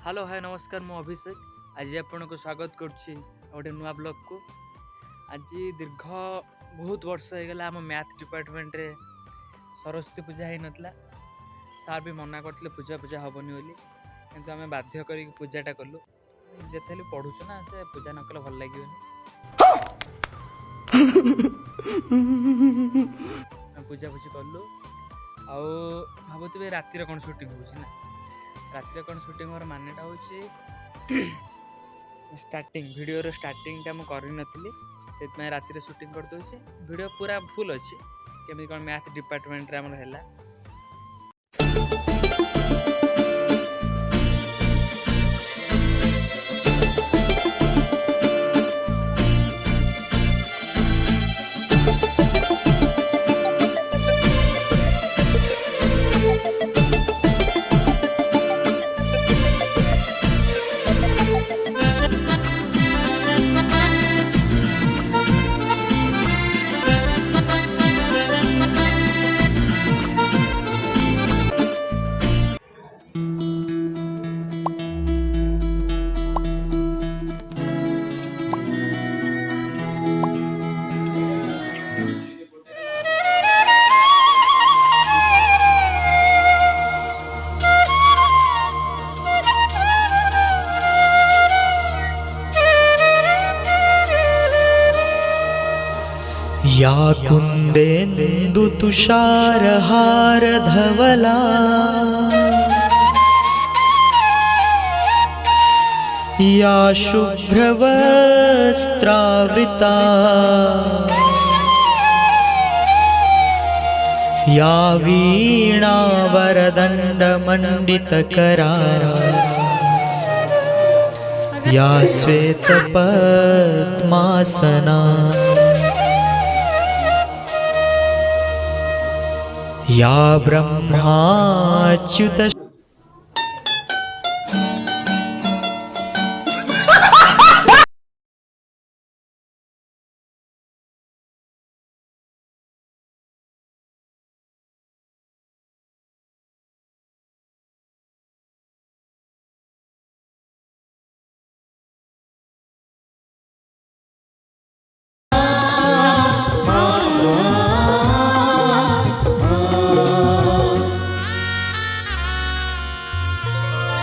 Hello hi नमस्कार मु अभिषेक आज आपन को स्वागत करुच्ची गोटे नुआ ब्लॉग को। आज दीर्घ बहुत वर्ष हो गला आम मैथ डिपार्टमेंट रे सरस्वती पूजा हो नाला। सार भी मना करते पूजा पूजा हेनी बोली किंतु आम बाध्य कर पूजाटा कलु। जिते पढ़ुचु ना से पूजा न कले भल लगे पूजा पूजी कलु। आउ भावुवे रातिर कौन शूटिंग हो राति कौन शूटिंग मोर मानेटा हूँ स्टार्टिंग वीडियो स्टार्टिंग टा मुझे करनी राति शूटिंग कर दूसरी वीडियो पूरा फुल अच्छी केमी कौन मैथ डिपार्टमेंट रे हमर हैला। या कुन्देन्दु तुषारहार धवला या शुभ्रवस्त्रावृता या वीणावरदण्डमण्डितकरा या श्वेतपद्मासना या ब्रह्माच्युतश्रवस्तनया